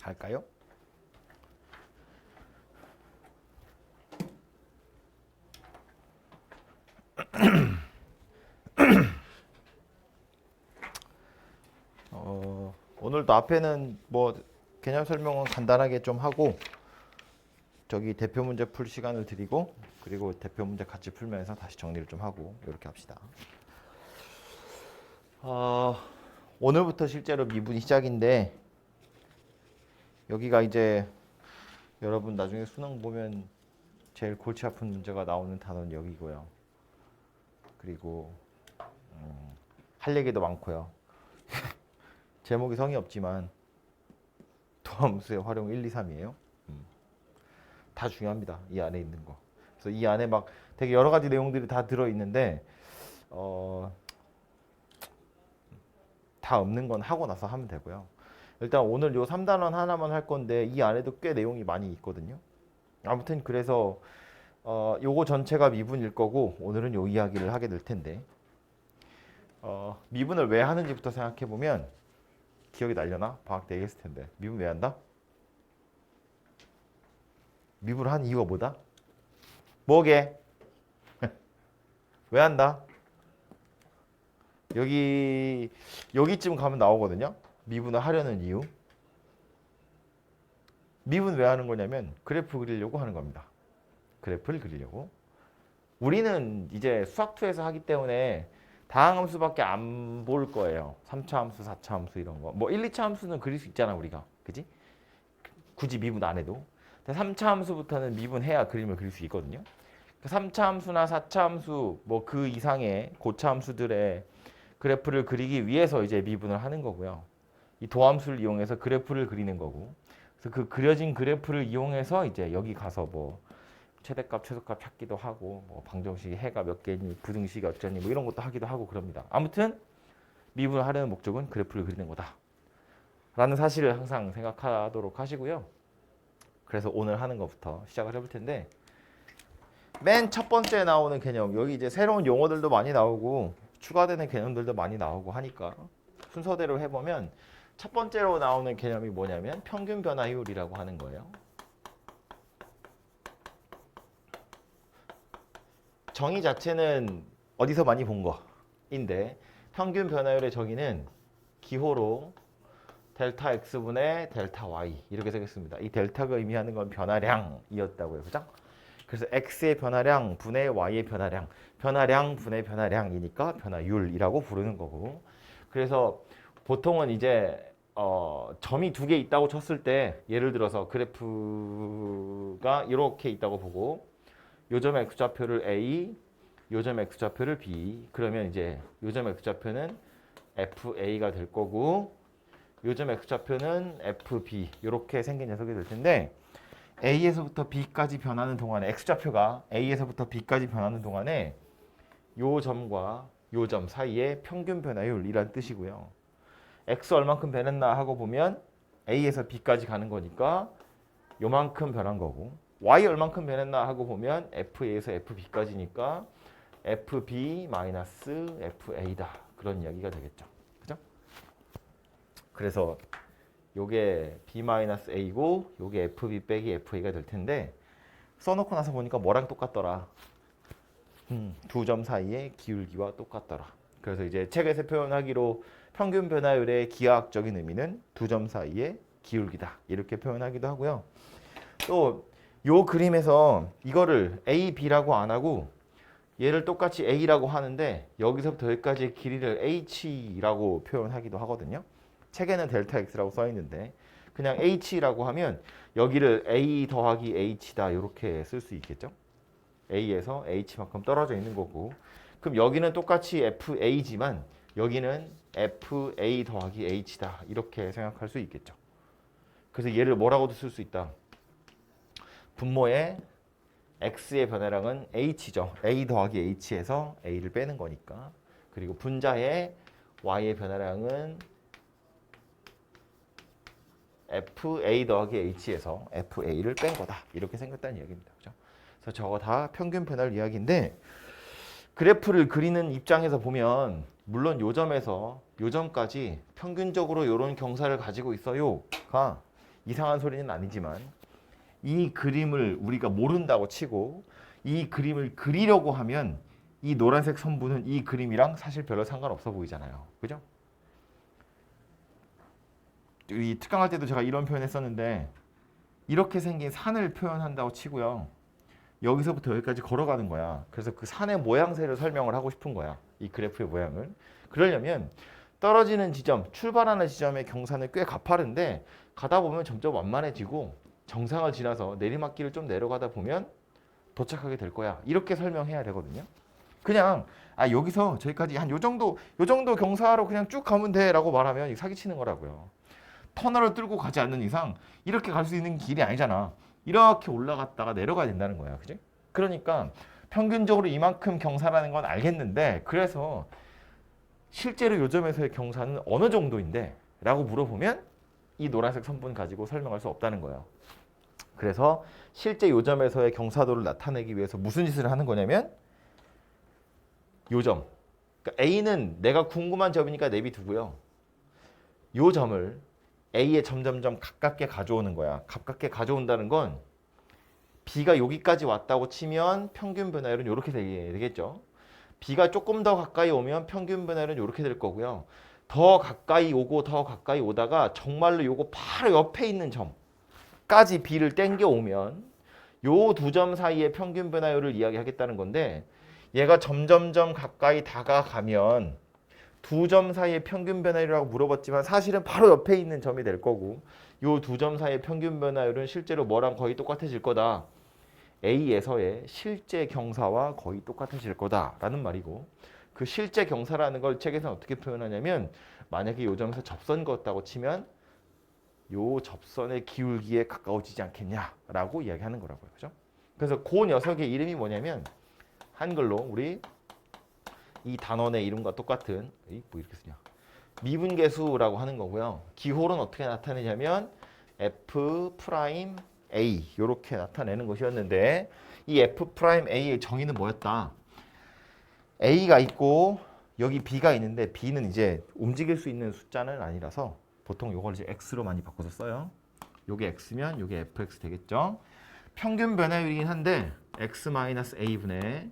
갈까요? 오늘도 앞에는 뭐 개념 설명은 간단하게 좀 하고 저기 대표 문제 풀 시간을 드리고 그리고 대표 문제 같이 풀면서 다시 정리를 좀 하고 이렇게 합시다. 오늘부터 실제로 미분이 시작인데 여기가 이제 여러분 나중에 수능 보면 제일 골치 아픈 문제가 나오는 단어는 여기고요. 그리고 할 얘기도 많고요. 제목이 성의 없지만 도함수의 활용 1, 2, 3이에요. 다 중요합니다. 이 안에 있는 거. 그래서 이 안에 막 되게 여러 가지 내용들이 다 들어 있는데 다 없는 건 하고 나서 하면 되고요. 일단 오늘 요 3단원 하나만 할 건데 이 안에도 꽤 내용이 많이 있거든요. 아무튼 그래서 요거 전체가 미분일 거고 오늘은 요 이야기를 하게 될 텐데 미분을 왜 하는지부터 생각해 보면 기억이 날려나? 방학 때 얘기했을 텐데 미분 왜 한다? 미분을 한 이유가 뭐다? 뭐게? 왜 한다? 여기쯤 가면 나오거든요. 미분을 하려는 이유. 미분 왜 하는 거냐면 그래프 그리려고 하는 겁니다. 그래프를 그리려고. 우리는 이제 수학2에서 하기 때문에 다항함수밖에 안 볼 거예요. 3차 함수, 4차 함수 이런 거. 뭐 1, 2차 함수는 그릴 수 있잖아 우리가. 그지? 굳이 미분 안 해도. 3차 함수부터는 미분해야 그림을 그릴 수 있거든요. 3차 함수나 4차 함수 뭐 그 이상의 고차 함수들의 그래프를 그리기 위해서 이제 미분을 하는 거고요. 이 도함수를 이용해서 그래프를 그리는 거고. 그래서 그 그려진 그래프를 이용해서 이제 여기 가서 뭐 최대값, 최소값 찾기도 하고 뭐 방정식이 해가 몇 개니, 부등식이 어쩌니 뭐 이런 것도 하기도 하고 그럽니다. 아무튼 미분을 하려는 목적은 그래프를 그리는 거다. 라는 사실을 항상 생각하도록 하시고요. 그래서 오늘 하는 것부터 시작을 해볼 텐데 맨 첫 번째 나오는 개념 여기 이제 새로운 용어들도 많이 나오고 추가되는 개념들도 많이 나오고 하니까 순서대로 해보면 첫 번째로 나오는 개념이 뭐냐면 평균 변화율이라고 하는 거예요. 정의 자체는 어디서 많이 본 거인데 평균 변화율의 정의는 기호로 델타 x분의 델타 y 이렇게 쓰겠습니다. 이 델타가 의미하는 건 변화량이었다고요. 그죠? 그래서 x의 변화량 분의 y의 변화량, 변화량 분의 변화량이니까 변화율이라고 부르는 거고. 그래서 보통은 이제 점이 두 개 있다고 쳤을 때 예를 들어서 그래프가 이렇게 있다고 보고 요점 x좌표를 a, 요점 x좌표를 b 그러면 이제 요점 x좌표는 fa가 될 거고 요점 x좌표는 fb 이렇게 생긴 녀석이 될 텐데 a에서부터 b까지 변하는 동안에 x좌표가 a에서부터 b까지 변하는 동안에 요 점과 요 점 사이의 평균 변화율이란 뜻이고요. x 얼만큼 변했나 하고 보면 a에서 b까지 가는 거니까 요만큼 변한 거고 y 얼만큼 변했나 하고 보면 fa에서 fb까지니까 fb-fa다 그런 이야기가 되겠죠. 그죠? 그래서 요게 b-a고 요게 fb 빼기 fa가 될 텐데 써놓고 나서 보니까 뭐랑 똑같더라. 두 점 사이의 기울기와 똑같더라. 그래서 이제 책에서 표현하기로 평균 변화율의 기하학적인 의미는 두 점 사이의 기울기다. 이렇게 표현하기도 하고요. 또 요 그림에서 이거를 A, B라고 안 하고 얘를 똑같이 A라고 하는데 여기서부터 여기까지의 길이를 H라고 표현하기도 하거든요. 책에는 델타 X라고 써 있는데 그냥 H라고 하면 여기를 A 더하기 H다 이렇게 쓸 수 있겠죠. A에서 H만큼 떨어져 있는 거고 그럼 여기는 똑같이 FA지만 여기는 FA 더하기 H다 이렇게 생각할 수 있겠죠. 그래서 얘를 뭐라고도 쓸 수 있다. 분모의 x의 변화량은 h죠. a 더하기 h에서 a를 빼는 거니까. 그리고 분자의 y의 변화량은 fa 더하기 h에서 fa를 뺀 거다. 이렇게 생겼다는 이야기입니다. 그죠? 그래서 저거 다 평균 변화율 이야기인데 그래프를 그리는 입장에서 보면 물론 요 점에서 요 점까지 평균적으로 이런 경사를 가지고 있어요가 이상한 소리는 아니지만 이 그림을 우리가 모른다고 치고 이 그림을 그리려고 하면 이 노란색 선부는 이 그림이랑 사실 별로 상관없어 보이잖아요. 그죠? 이 특강할 때도 제가 이런 표현 했었는데 이렇게 생긴 산을 표현한다고 치고요. 여기서부터 여기까지 걸어가는 거야. 그래서 그 산의 모양새를 설명을 하고 싶은 거야. 이 그래프의 모양을. 그러려면 떨어지는 지점, 출발하는 지점의 경사는 꽤 가파른데 가다 보면 점점 완만해지고 정상을 지나서 내리막길을 좀 내려가다 보면 도착하게 될 거야. 이렇게 설명해야 되거든요. 그냥 여기서 저기까지 한 요 정도 경사로 그냥 쭉 가면 돼라고 말하면 사기치는 거라고요. 터널을 뚫고 가지 않는 이상 이렇게 갈 수 있는 길이 아니잖아. 이렇게 올라갔다가 내려가야 된다는 거야. 그지? 그러니까 평균적으로 이만큼 경사라는 건 알겠는데 그래서 실제로 요점에서의 경사는 어느 정도인데? 라고 물어보면 이 노란색 선분 가지고 설명할 수 없다는 거예요. 그래서 실제 요점에서의 경사도를 나타내기 위해서 무슨 짓을 하는 거냐면 요점. 그러니까 A는 내가 궁금한 점이니까 내비두고요. 요 점을 A에 점점점 가깝게 가져오는 거야. 가깝게 가져온다는 건 B가 여기까지 왔다고 치면 평균 변화율은 이렇게 되겠죠. B가 조금 더 가까이 오면 평균 변화율은 이렇게 될 거고요. 더 가까이 오고 더 가까이 오다가 정말로 요거 바로 옆에 있는 점까지 B를 땡겨 오면 요 두 점 사이의 평균 변화율을 이야기하겠다는 건데 얘가 점점점 가까이 다가가면 두 점 사이의 평균 변화율이라고 물어봤지만 사실은 바로 옆에 있는 점이 될 거고 요 두 점 사이의 평균 변화율은 실제로 뭐랑 거의 똑같아질 거다. A에서의 실제 경사와 거의 똑같아질 거다라는 말이고 그 실제 경사라는 걸 책에서는 어떻게 표현하냐면 만약에 요 점에서 접선 걷다고 치면 요 접선의 기울기에 가까워지지 않겠냐라고 이야기하는 거라고요. 그죠? 그래서 그 녀석의 이름이 뭐냐면 한글로 우리 이 단원의 이름과 똑같은 뭐 이렇게 쓰냐 미분계수라고 하는 거고요. 기호는 어떻게 나타내냐면 F 프라임 A 이렇게 나타내는 것이었는데 이 F 프라임 A의 정의는 뭐였다? A가 있고 여기 B가 있는데 B는 이제 움직일 수 있는 숫자는 아니라서 보통 이걸 이제 X로 많이 바꿔서 써요. 요게 X면 요게 FX 되겠죠? 평균 변화율이긴 한데 X-A분의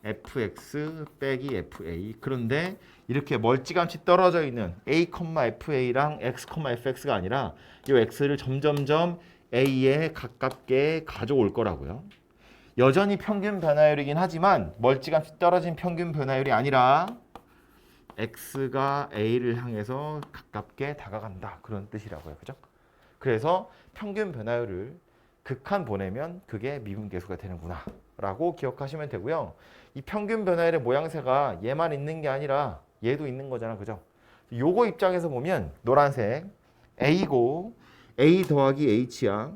fx 빼기 fa 그런데 이렇게 멀찌감치 떨어져 있는 a, fa랑 x, fx가 아니라 이 x를 점점점 a에 가깝게 가져올 거라고요. 여전히 평균 변화율이긴 하지만 멀찌감치 떨어진 평균 변화율이 아니라 x가 a를 향해서 가깝게 다가간다 그런 뜻이라고요. 그죠? 그래서 평균 변화율을 극한 보내면 그게 미분계수가 되는구나 라고 기억하시면 되고요. 이 평균 변화율의 모양새가 얘만 있는 게 아니라 얘도 있는 거잖아. 그죠? 요거 입장에서 보면 노란색 A고 A 더하기 H야.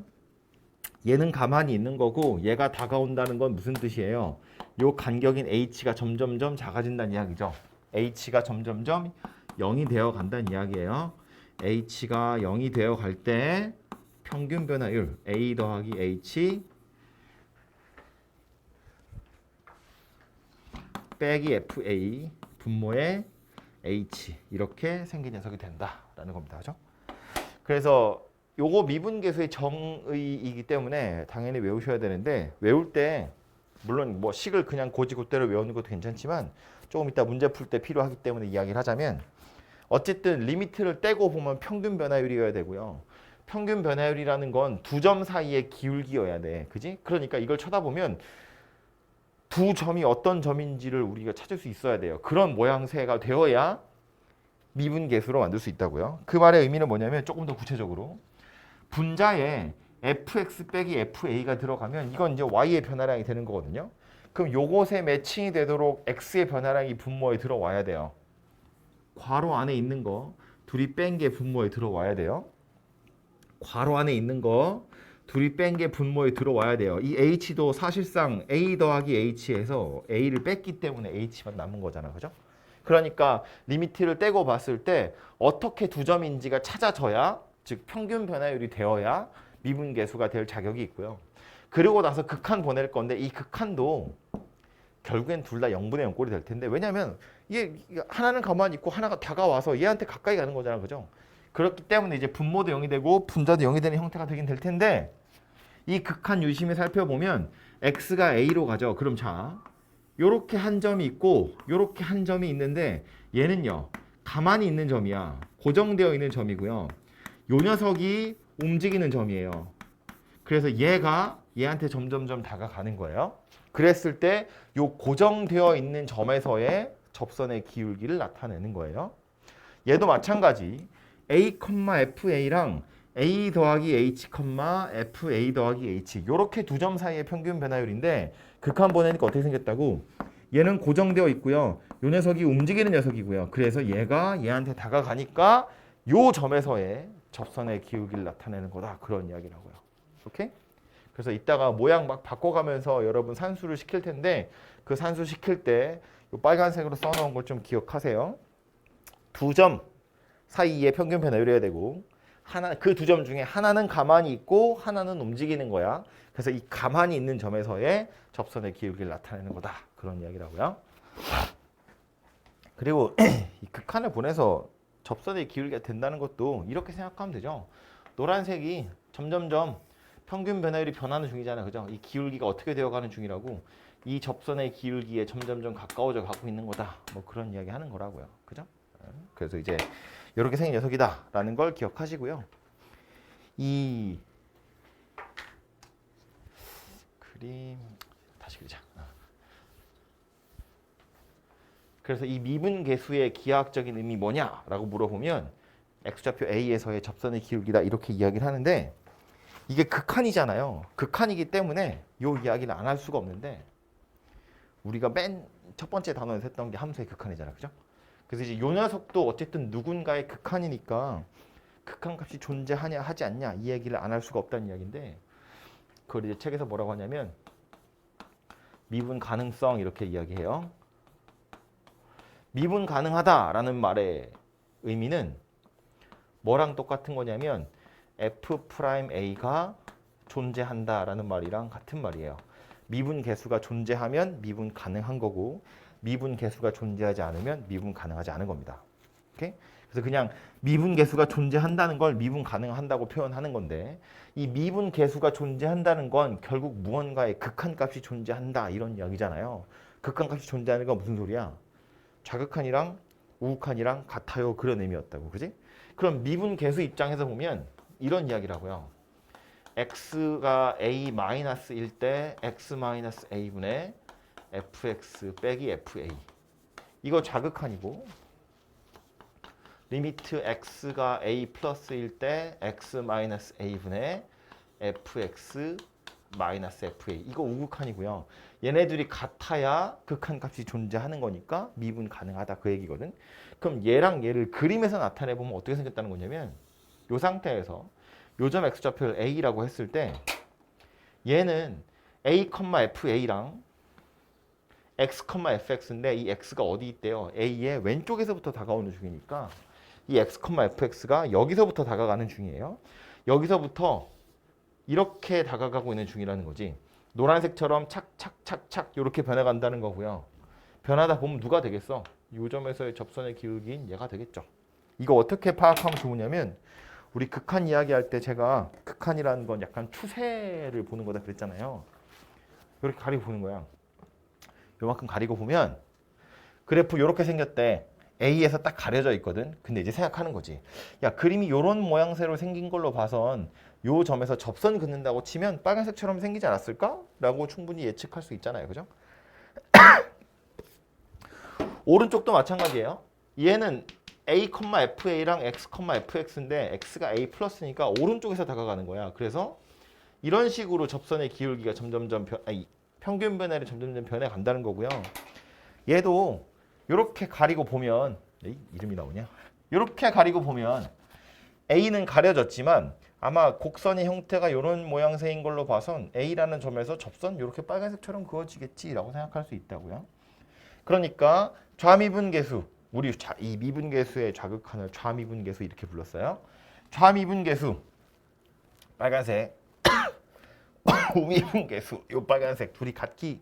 얘는 가만히 있는 거고 얘가 다가온다는 건 무슨 뜻이에요? 요 간격인 H가 점점점 작아진다는 이야기죠. H가 점점점 0이 되어 간다는 이야기예요. H가 0이 되어 갈 때 평균 변화율 A 더하기 H 빼기 FA 분모의 H 이렇게 생긴 녀석이 된다라는 겁니다. 그죠? 그래서 요거 미분계수의 정의이기 때문에 당연히 외우셔야 되는데 외울 때 물론 뭐 식을 그냥 고지고대로 외우는 것도 괜찮지만 조금 이따 문제 풀 때 필요하기 때문에 이야기를 하자면 어쨌든 리미트를 떼고 보면 평균 변화율이어야 되고요. 평균 변화율이라는 건 두 점 사이의 기울기여야 돼. 그지? 그러니까 이걸 쳐다보면 두 점이 어떤 점인지를 우리가 찾을 수 있어야 돼요. 그런 모양새가 되어야 미분계수로 만들 수 있다고요. 그 말의 의미는 뭐냐면 조금 더 구체적으로 분자에 fx 빼기 fa가 들어가면 이건 이제 y의 변화량이 되는 거거든요. 그럼 요것에 매칭이 되도록 x의 변화량이 분모에 들어와야 돼요. 괄호 안에 있는 거 둘이 뺀 게 분모에 들어와야 돼요. 괄호 안에 있는 거 둘이 뺀 게 분모에 들어와야 돼요. 이 h도 사실상 a 더하기 h에서 a를 뺐기 때문에 h만 남은 거잖아. 그죠? 그러니까 리미트를 떼고 봤을 때 어떻게 두 점인지가 찾아져야 즉 평균 변화율이 되어야 미분계수가 될 자격이 있고요. 그리고 나서 극한 보낼 건데 이 극한도 결국엔 둘 다 0분의 0 꼴이 될 텐데 왜냐면 이게 하나는 가만히 있고 하나가 다가와서 얘한테 가까이 가는 거잖아. 그죠? 그렇기 때문에 이제 분모도 0이 되고 분자도 0이 되는 형태가 되긴 될 텐데 이 극한 유심히 살펴보면 x가 a로 가죠. 그럼 자, 요렇게 한 점이 있고 요렇게 한 점이 있는데 얘는요. 가만히 있는 점이야. 고정되어 있는 점이고요. 요 녀석이 움직이는 점이에요. 그래서 얘가 얘한테 점점점 다가가는 거예요. 그랬을 때 요 고정되어 있는 점에서의 접선의 기울기를 나타내는 거예요. 얘도 마찬가지. a, fa랑 a 더하기 h, fa 더하기 h 요렇게 두 점 사이의 평균 변화율인데 극한 보내니까 어떻게 생겼다고? 얘는 고정되어 있고요. 요 녀석이 움직이는 녀석이고요. 그래서 얘가 얘한테 다가가니까 요 점에서의 접선의 기울기를 나타내는 거다. 그런 이야기라고요. 오케이? 그래서 이따가 모양 막 바꿔가면서 여러분 산수를 시킬 텐데 그 산수 시킬 때 요 빨간색으로 써놓은 걸 좀 기억하세요. 두 점 사이의 평균 변화율이어야 되고 하나 그 두 점 중에 하나는 가만히 있고 하나는 움직이는 거야. 그래서 이 가만히 있는 점에서의 접선의 기울기를 나타내는 거다. 그런 이야기라고요. 그리고 이 극한을 보내서 접선의 기울기가 된다는 것도 이렇게 생각하면 되죠. 노란색이 점점점 평균 변화율이 변하는 중이잖아요. 그죠? 이 기울기가 어떻게 되어가는 중이라고 이 접선의 기울기에 점점점 가까워져 가고 있는 거다. 뭐 그런 이야기 하는 거라고요. 그죠? 그래서 이제 이렇게 생긴 녀석이다라는 걸 기억하시고요. 이 그림 다시 그리자. 그래서 이 미분계수의 기하학적인 의미 뭐냐라고 물어보면 x좌표 A에서의 접선의 기울기다 이렇게 이야기를 하는데 이게 극한이잖아요. 극한이기 때문에 이 이야기를 안 할 수가 없는데 우리가 맨 첫 번째 단원에서 했던 게 함수의 극한이잖아요. 그죠? 그래서 이제 요 녀석도 어쨌든 누군가의 극한이니까 극한값이 존재하냐 하지 않냐 이 얘기를 안 할 수가 없다는 이야기인데 그걸 이제 책에서 뭐라고 하냐면 미분 가능성 이렇게 이야기해요. 미분 가능하다라는 말의 의미는 뭐랑 똑같은 거냐면 f'A가 존재한다라는 말이랑 같은 말이에요. 미분 계수가 존재하면 미분 가능한 거고 미분 계수가 존재하지 않으면 미분 가능하지 않은 겁니다. 오케이? 그래서 그냥 미분 계수가 존재한다는 걸 미분 가능한다고 표현하는 건데 이 미분 계수가 존재한다는 건 결국 무언가의 극한값이 존재한다 이런 이야기잖아요. 극한값이 존재하는 건 무슨 소리야? 좌극한이랑 우극한이랑 같아요 그런 의미였다고. 그지? 그럼 미분 계수 입장에서 보면 이런 이야기라고요. x가 a-일 때 x-a분의 fx 빼기 fa 이거 좌극한이고 리미트 x가 a 플러스일 때 x-a분의 fx fa 이거 우극한이고요. 얘네들이 같아야 극한값이 존재하는 거니까 미분 가능하다 그 얘기거든. 그럼 얘랑 얘를 그림에서 나타내보면 어떻게 생겼다는 거냐면 이 상태에서 요점 x좌표를 a라고 했을 때 얘는 a, fa랑 x, fx인데 이 x가 어디 있대요? a의 왼쪽에서부터 다가오는 중이니까 이 x, fx가 여기서부터 다가가는 중이에요. 여기서부터 이렇게 다가가고 있는 중이라는 거지. 노란색처럼 착착착착 이렇게 변해간다는 거고요. 변하다 보면 누가 되겠어? 이 점에서의 접선의 기울기인 얘가 되겠죠. 이거 어떻게 파악하면 좋으냐면 우리 극한 이야기할 때 제가 극한이라는 건 약간 추세를 보는 거다 그랬잖아요. 이렇게 가리고 보는 거야. 요만큼 가리고 보면 그래프 이렇게 생겼대. A에서 딱 가려져 있거든. 근데 이제 생각하는 거지. 야, 그림이 이런 모양새로 생긴 걸로 봐선 요 점에서 접선 긋는다고 치면 빨간색처럼 생기지 않았을까? 라고 충분히 예측할 수 있잖아요. 그죠? 오른쪽도 마찬가지예요. 얘는 a, fa랑 x, fx인데 x가 a 플러스니까 오른쪽에서 다가가는 거야. 그래서 이런 식으로 접선의 기울기가 점점점 평균 변화를 점점점 변해 간다는 거고요. 얘도 이렇게 가리고 보면 이름이 나오냐? 이렇게 가리고 보면 a는 가려졌지만 아마 곡선의 형태가 이런 모양새인 걸로 봐선 a라는 점에서 접선 이렇게 빨간색처럼 그어지겠지라고 생각할 수 있다고요. 그러니까 좌미분계수 우리 이 미분계수의 좌극한을 좌미분계수 이렇게 불렀어요. 좌미분계수 빨간색 우미분계수 요 빨간색 둘이 같기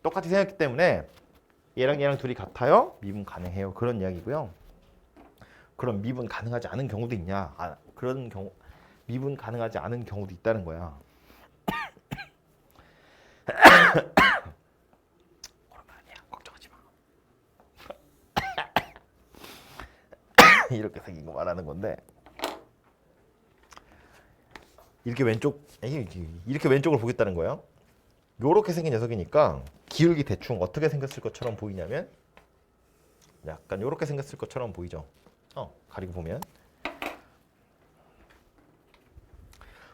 똑같이 생겼기 때문에 얘랑 얘랑 둘이 같아요. 미분 가능해요. 그런 이야기고요. 그럼 미분 가능하지 않은 경우도 있냐? 그런 경우 미분 가능하지 않은 경우도 있다는 거야. 그런 거 아니야. 걱정하지 마. 이렇게 생긴 거 말하는 건데 이렇게 왼쪽을 보겠다는 거예요. 요렇게 생긴 녀석이니까 기울기 대충 어떻게 생겼을 것처럼 보이냐면 약간 요렇게 생겼을 것처럼 보이죠. 가리고 보면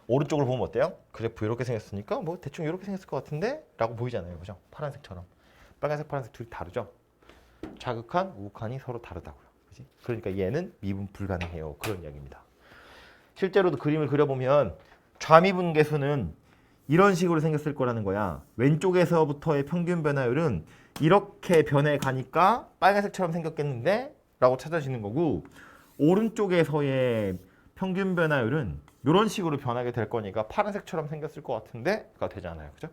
오른쪽을 보면 어때요? 그래프 이렇게 생겼으니까 뭐 대충 이렇게 생겼을 것 같은데? 라고 보이잖아요. 그죠? 파란색처럼. 빨간색, 파란색 둘이 다르죠? 자극한, 우극한이 서로 다르다고요. 그치? 그러니까 얘는 미분 불가능해요. 그런 이야기입니다. 실제로도 그림을 그려보면 좌미분계수는 이런 식으로 생겼을 거라는 거야. 왼쪽에서부터의 평균 변화율은 이렇게 변해 가니까 빨간색처럼 생겼겠는데? 라고 찾아지는 거고 오른쪽에서의 평균 변화율은 이런 식으로 변하게 될 거니까 파란색처럼 생겼을 것 같은데?가 되잖아요. 그죠?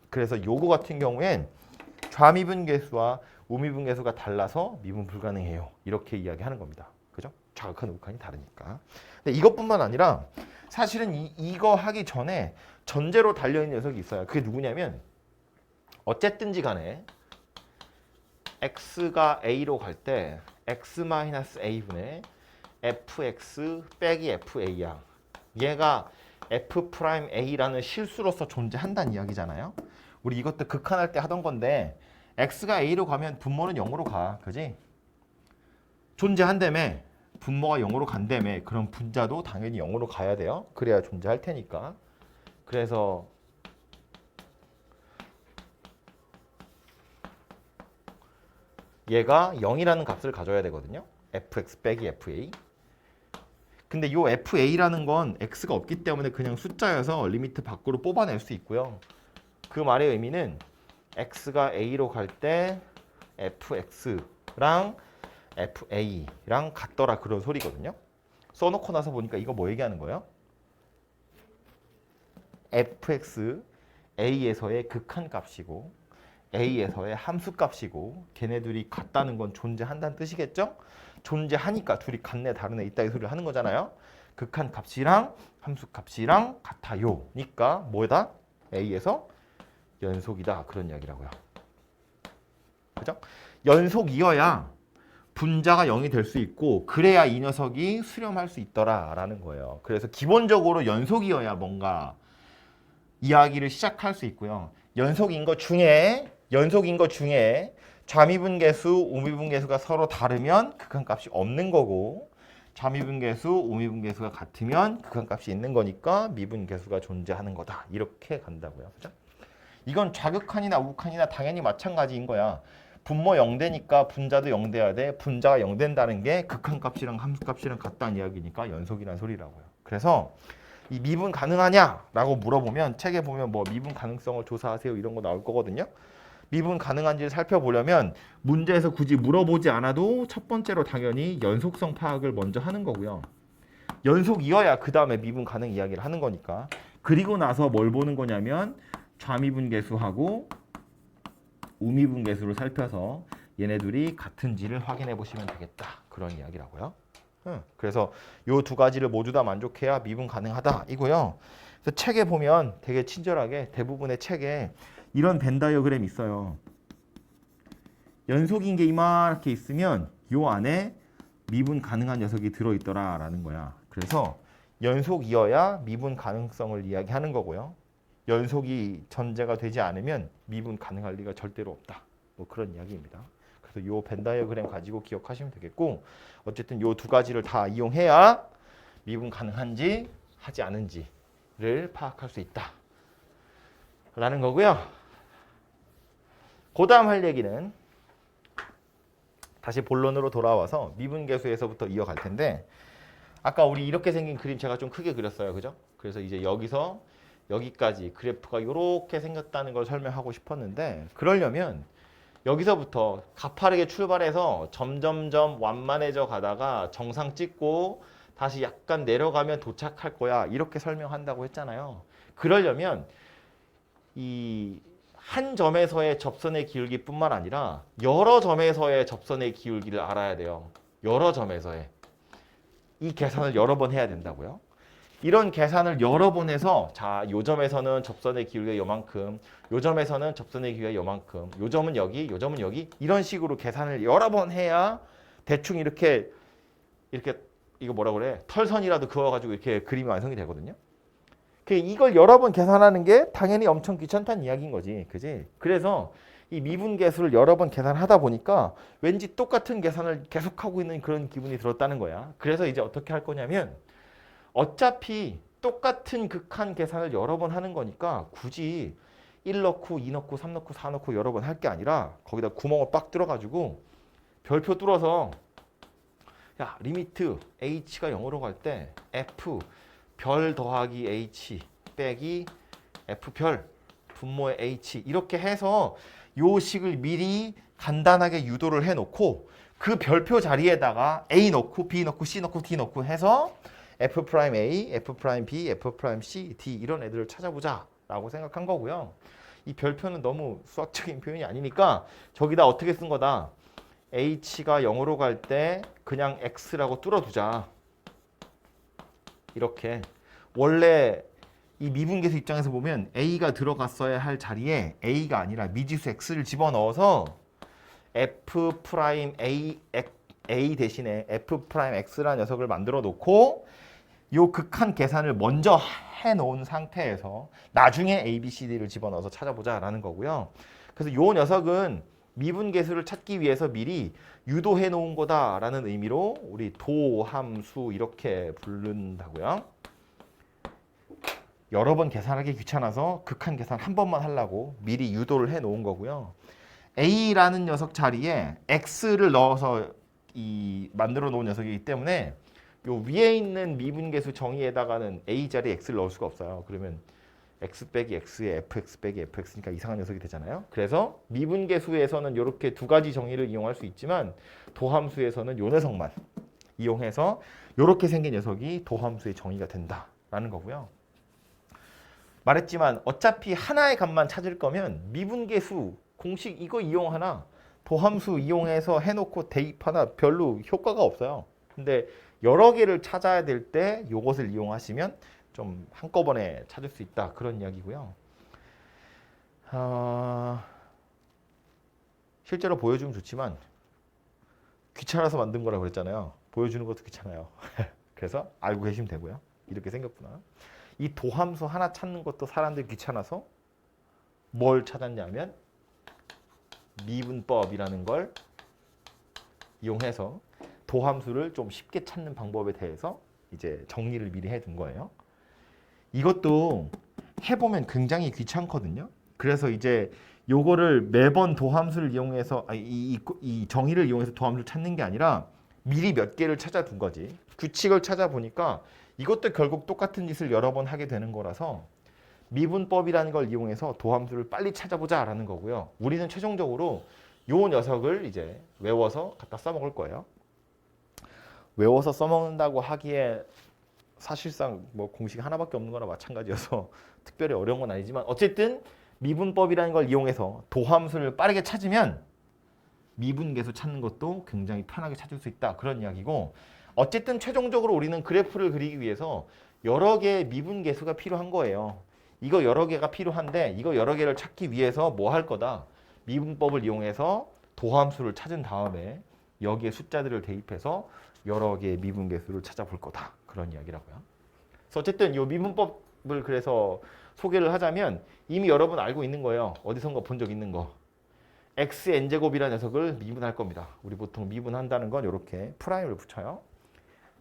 그래서 요거 같은 경우엔 좌미분계수와 우미분계수가 달라서 미분 불가능해요. 이렇게 이야기하는 겁니다. 그죠? 자극한 우극한이 다르니까. 근데 이것뿐만 아니라 사실은 이거 하기 전에 전제로 달려있는 녀석이 있어요. 그게 누구냐면 어쨌든지 간에 x가 a로 갈 때 x-a분의 fx 빼기 fa야. 얘가 f'a라는 실수로서 존재한다는 이야기잖아요. 우리 이것도 극한할 때 하던 건데 x가 a로 가면 분모는 0으로 가. 그지? 존재한다며. 분모가 0으로 간다며. 그럼 분자도 당연히 0으로 가야 돼요. 그래야 존재할 테니까. 그래서 얘가 0이라는 값을 가져야 되거든요. fx 빼기 fa. 근데 이 fa라는 건 x가 없기 때문에 그냥 숫자여서 리미트 밖으로 뽑아낼 수 있고요. 그 말의 의미는 x가 a로 갈 때 fx랑 fa랑 같더라 그런 소리거든요. 써놓고 나서 보니까 이거 뭐 얘기하는 거예요? fx a에서의 극한값이고 a에서의 함수값이고 걔네들이 같다는 건 존재한다는 뜻이겠죠? 존재하니까 둘이 같네 다르네 이따위 소리를 하는 거잖아요. 극한값이랑 함수값이랑 같아요. 니까 뭐다? a에서 연속이다 그런 이야기라고요. 그죠? 연속이어야 분자가 0이 될 수 있고 그래야 이 녀석이 수렴할 수 있더라라는 거예요. 그래서 기본적으로 연속이어야 뭔가 이야기를 시작할 수 있고요. 연속인 것 중에 좌미분계수, 우미분계수가 서로 다르면 극한값이 없는 거고 좌미분계수, 우미분계수가 같으면 극한값이 있는 거니까 미분계수가 존재하는 거다. 이렇게 간다고요. 그죠? 이건 좌극한이나 우극한이나 당연히 마찬가지인 거야. 분모 0되니까 분자도 0돼야 돼. 분자가 0된다는 게 극한값이랑 함수값이랑 같다는 이야기니까 연속이라는 소리라고요. 그래서 이 미분 가능하냐라고 물어보면 책에 보면 뭐 미분 가능성을 조사하세요 이런 거 나올 거거든요. 미분 가능한지를 살펴보려면 문제에서 굳이 물어보지 않아도 첫 번째로 당연히 연속성 파악을 먼저 하는 거고요. 연속이어야 그 다음에 미분 가능 이야기를 하는 거니까. 그리고 나서 뭘 보는 거냐면 좌미분계수하고 우미분계수를 살펴서 얘네들이 같은지를 확인해 보시면 되겠다. 그런 이야기라고요. 그래서 요 두 가지를 모두 다 만족해야 미분 가능하다 이고요. 그래서 책에 보면 되게 친절하게 대부분의 책에 이런 벤 다이어그램이 있어요. 연속인 게 이만하게 있으면 요 안에 미분 가능한 녀석이 들어있더라라는 거야. 그래서 연속이어야 미분 가능성을 이야기하는 거고요. 연속이 전제가 되지 않으면 미분 가능할 리가 절대로 없다. 뭐 그런 이야기입니다. 그래서 요 벤 다이어그램 가지고 기억하시면 되겠고 어쨌든 요 두 가지를 다 이용해야 미분 가능한지 하지 않은지를 파악할 수 있다. 라는 거고요. 그 다음 할 얘기는 다시 본론으로 돌아와서 미분계수에서부터 이어갈 텐데 아까 우리 이렇게 생긴 그림 제가 좀 크게 그렸어요. 그죠? 그래서 이제 여기서 여기까지 그래프가 이렇게 생겼다는 걸 설명하고 싶었는데 그러려면 여기서부터 가파르게 출발해서 점점점 완만해져 가다가 정상 찍고 다시 약간 내려가면 도착할 거야. 이렇게 설명한다고 했잖아요. 그러려면 이 한 점에서의 접선의 기울기뿐만 아니라 여러 점에서의 접선의 기울기를 알아야 돼요. 여러 점에서의 이 계산을 여러 번 해야 된다고요. 이런 계산을 여러 번 해서 자, 요 점에서는 접선의 기울기가 요만큼, 요 점에서는 접선의 기울기가 요만큼, 요 점은 여기, 요 점은 여기 이런 식으로 계산을 여러 번 해야 대충 이렇게 이거 뭐라 그래? 털선이라도 그어가지고 이렇게 그림이 완성이 되거든요. 이걸 여러 번 계산하는 게 당연히 엄청 귀찮다는 이야기인 거지, 그지? 그래서 이 미분계수를 여러 번 계산하다 보니까 왠지 똑같은 계산을 계속하고 있는 그런 기분이 들었다는 거야. 그래서 이제 어떻게 할 거냐면 어차피 똑같은 극한 계산을 여러 번 하는 거니까 굳이 1 넣고 2 넣고 3 넣고 4 넣고 여러 번 할 게 아니라 거기다 구멍을 빡 뚫어가지고 별표 뚫어서 야, 리미트 h가 0으로 갈 때 f 별 더하기 h 빼기 f 별 분모의 h 이렇게 해서 요 식을 미리 간단하게 유도를 해놓고 그 별표 자리에다가 a 넣고 b 넣고 c 넣고 d 넣고 해서 f'A, f'B, f'C, D 이런 애들을 찾아보자 라고 생각한 거고요. 이 별표는 너무 수학적인 표현이 아니니까 저기다 어떻게 쓴 거다. h가 0으로 갈 때 그냥 x라고 뚫어두자. 이렇게 원래 이 미분계수 입장에서 보면 a가 들어갔어야 할 자리에 a가 아니라 미지수 x를 집어넣어서 f'A 대신에 f'X라는 녀석을 만들어 놓고 요 극한 계산을 먼저 해놓은 상태에서 나중에 a, b, c, d를 집어넣어서 찾아보자라는 거고요. 그래서 요 녀석은 미분계수를 찾기 위해서 미리 유도해 놓은 거다라는 의미로 우리 도함수 이렇게 부른다고요. 여러 번 계산하기 귀찮아서 극한 계산 한 번만 하려고 미리 유도를 해 놓은 거고요. a라는 녀석 자리에 x를 넣어서 만들어 놓은 녀석이기 때문에 요 위에 있는 미분계수 정의에다가는 a 자리에 x를 넣을 수가 없어요. 그러면 x 빼기 x에 fx 빼기 fx니까 이상한 녀석이 되잖아요. 그래서 미분계수에서는 이렇게 두 가지 정의를 이용할 수 있지만 도함수에서는 요 녀석만 이용해서 이렇게 생긴 녀석이 도함수의 정의가 된다라는 거고요. 말했지만 어차피 하나의 값만 찾을 거면 미분계수 공식 이거 이용하나 도함수 이용해서 해놓고 대입하나 별로 효과가 없어요. 근데 여러 개를 찾아야 될 때 이것을 이용하시면 좀 한꺼번에 찾을 수 있다 그런 이야기고요. 실제로 보여주면 좋지만 귀찮아서 만든 거라고 그랬잖아요. 보여주는 것도 귀찮아요. 그래서 알고 계시면 되고요. 이렇게 생겼구나. 이 도함수 하나 찾는 것도 사람들이 귀찮아서 뭘 찾았냐면 미분법이라는 걸 이용해서 도함수를 좀 쉽게 찾는 방법에 대해서 이제 정리를 미리 해둔 거예요. 이것도 해보면 굉장히 귀찮거든요. 그래서 이제 요거를 매번 도함수를 이용해서 이 정의를 이용해서 도함수를 찾는 게 아니라 미리 몇 개를 찾아둔 거지. 규칙을 찾아보니까 이것도 결국 똑같은 짓을 여러 번 하게 되는 거라서 미분법이라는 걸 이용해서 도함수를 빨리 찾아보자라는 거고요. 우리는 최종적으로 요 녀석을 이제 외워서 갖다 써먹을 거예요. 외워서 써먹는다고 하기에 사실상 뭐 공식 하나밖에 없는 거나 마찬가지여서 특별히 어려운 건 아니지만 어쨌든 미분법이라는 걸 이용해서 도함수를 빠르게 찾으면 미분계수 찾는 것도 굉장히 편하게 찾을 수 있다 그런 이야기고 어쨌든 최종적으로 우리는 그래프를 그리기 위해서 여러 개의 미분계수가 필요한 거예요. 이거 여러 개가 필요한데 이거 여러 개를 찾기 위해서 뭐 할 거다? 미분법을 이용해서 도함수를 찾은 다음에 여기에 숫자들을 대입해서 여러 개의 미분계수를 찾아볼 거다. 그런 이야기라고요. 그래서 어쨌든 이 미분법을 그래서 소개를 하자면 이미 여러분 알고 있는 거예요. 어디선가 본 적 있는 거. xn제곱이라는 녀석을 미분할 겁니다. 우리 보통 미분한다는 건 이렇게 프라임을 붙여요.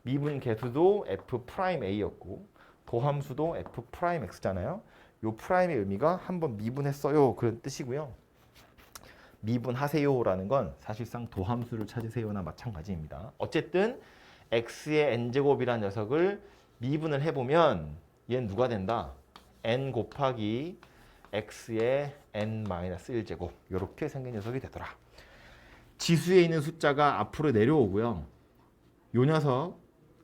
미분계수도 f'A였고 도함수도 f'X잖아요. 요 프라임의 의미가 한번 미분했어요. 그런 뜻이고요. 미분하세요라는 건 사실상 도함수를 찾으세요나 마찬가지입니다. 어쨌든 x의 n제곱이라는 녀석을 미분을 해보면 얘는 누가 된다? n 곱하기 x의 n-1제곱 이렇게 생긴 녀석이 되더라. 지수에 있는 숫자가 앞으로 내려오고요. 요 녀석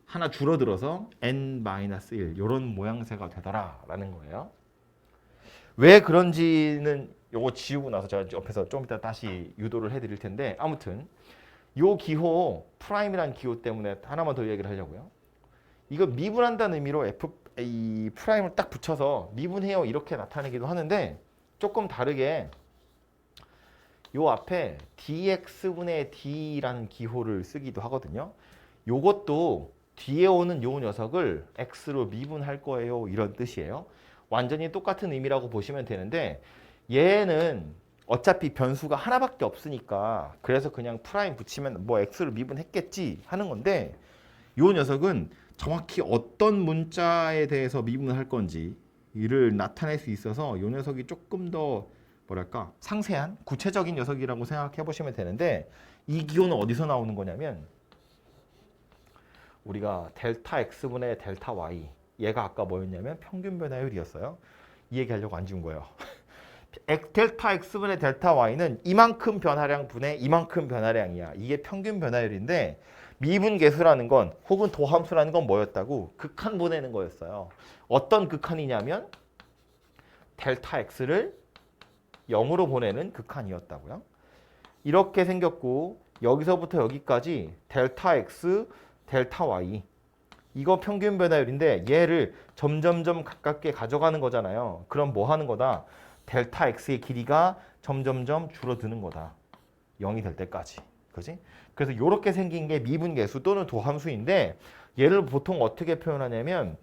하나 줄어들어서 n-1 이런 모양새가 되더라라는 거예요. 왜 그런지는 요거 지우고 나서 제가 옆에서 좀 이따 다시 유도를 해드릴 텐데 아무튼 요 기호 프라임이라는 기호 때문에 하나만 더 얘기를 하려고요. 이거 미분한다는 의미로 이 프라임을 딱 붙여서 미분해요 이렇게 나타내기도 하는데 조금 다르게 요 앞에 dx분의 d라는 기호를 쓰기도 하거든요. 요것도 뒤에 오는 요 녀석을 x로 미분할 거예요 이런 뜻이에요. 완전히 똑같은 의미라고 보시면 되는데 얘는 어차피 변수가 하나밖에 없으니까 그래서 그냥 프라임 붙이면 뭐 x로 미분했겠지 하는 건데 요 녀석은 정확히 어떤 문자에 대해서 미분할 건지 이를 나타낼 수 있어서 요 녀석이 조금 더 뭐랄까 상세한 구체적인 녀석이라고 생각해 보시면 되는데 이 기호는 어디서 나오는 거냐면 우리가 델타 x분의 델타 y 얘가 아까 뭐였냐면 평균 변화율이었어요. 이 얘기하려고 안 지운 거예요. 델타 x분의 델타 y는 이만큼 변화량 분의 이만큼 변화량이야. 이게 평균 변화율인데 미분계수라는 건 혹은 도함수라는 건 뭐였다고? 극한 보내는 거였어요. 어떤 극한이냐면 델타 x를 0으로 보내는 극한이었다고요. 이렇게 생겼고 여기서부터 여기까지 델타 x, 델타 y 이거 평균 변화율인데 얘를 점점점 가깝게 가져가는 거잖아요. 그럼 뭐 하는 거다? 델타 x의 길이가 점점점 줄어드는 거다. 0이 될 때까지. 그지? 그래서 이렇게 생긴 게 미분계수 또는 도함수인데 얘를 보통 어떻게 표현하냐면